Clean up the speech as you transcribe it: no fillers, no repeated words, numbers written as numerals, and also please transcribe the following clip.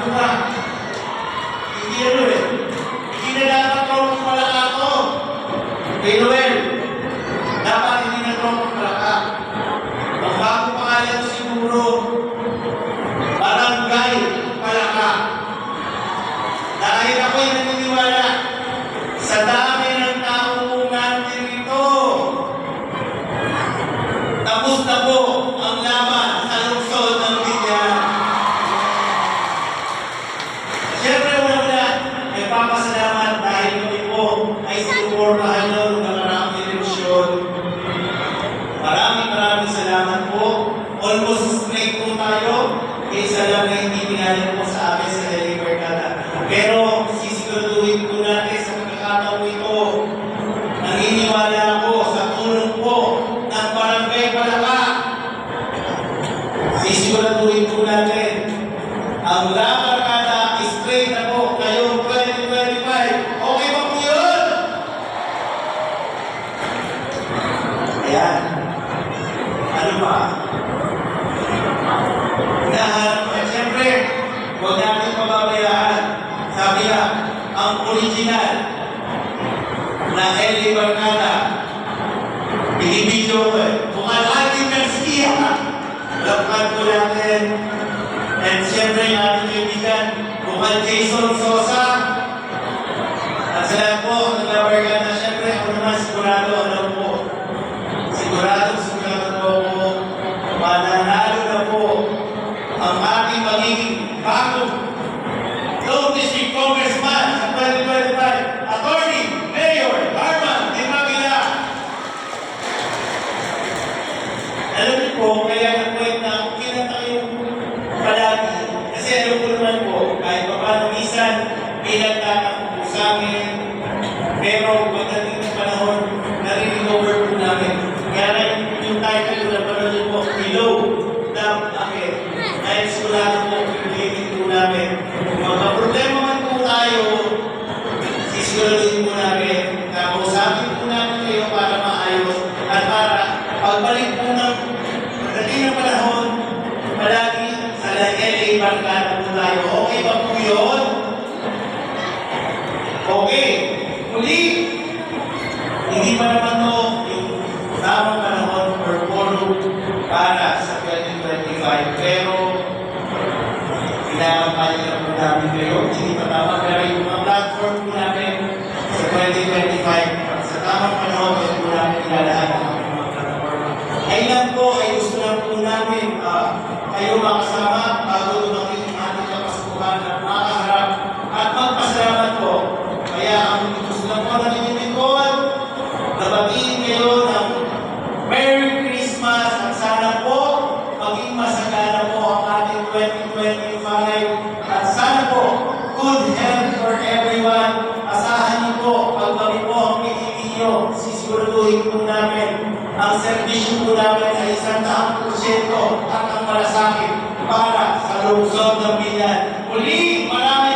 ko na. Hindi ano eh. Hindi na dapat tropong malaka ako. Kay Noel, dapat hindi na tropong malaka. Ang bago pangalan ko siguro, Barangay Palaka. Dahil ako'y naniniwala sa dami ng tao po natin rito. Tapos na po ang laban sa lungsod ng Binyan. Siyempre, una-una, may papasalamat dahil kami po ay sinuportahan nyo ng nakaraang eleksyon. Maraming salamat po. Almost straight po tayo. Isa lang na hindi pinanyan po sa amin sa Deliver Kata. Pero sisiguraduhin po natin sa pagkakataon ito. Naniniwala ako sa tulong po ng Barangay Palaka. Sisiguraduhin po natin ang Laban Kata straight na po ngayong 2025. Okay ba po yun? Ayan. Ano pa? Hinahanap ko. Siyempre, huwag natin pababayaan. Sabi nga, ang original na Eli Barcada, binibidyo ko eh. Kung Alhaji Garcia, lapat ko natin. And siyempre, yung ating kaibigan, kung Jason Sosa, at sa lahat po, ng Barcada, siyempre, ako naman sigurado, alam po. Sigurado po ako, mananalo na po ang ating magiging bagong Lone District Congressman sa 2025, Attorney Mayor Arman Dimagila. Alam niyo po, kaya nag-point na kinata yung palagi. Kasi alam ko naman po, kahit pa paano minsan, pinagtatak po sa amin. Pero pagdating ng panahon, nare-recover po namin. Kaya na yung title na panood po, Below the Bucket. Dahil sigurado po, pilitin po namin. Kung magka-problema man po tayo, sisiguraduhin po namin na kausapin po namin kayo para maayos at para pagbalik po ng dating ng panahon, palagi sa LA Barcada po tayo. Okay ba po yun? Okay. Muli, hindi pa naman to yung tamang panahon or forum para sa 2025. Pero, pinakampanya na po namin kayo. Hindi pa tama, pero yung mga platform po namin sa 2025, sa tamang panahon, ito po namin ilalahan ang mga platform. Kailan po ay gusto lang po namin kayo makasama bago dumating ang ating kapasukan at makaharap at magpasalamat po. Kaya ang gusto lang po namin yung lingkod, nabatiin kayo ng Merry Christmas at sana po maging masagana po ang ating 2025 at sana po good health for everyone. Asahan niyo po pag kami po ang pinili nyo, sisiguraduhin po namin ang servisyo po namin ay 100% at ang malasakit para sa lungsod ng Binyan. Muli, maraming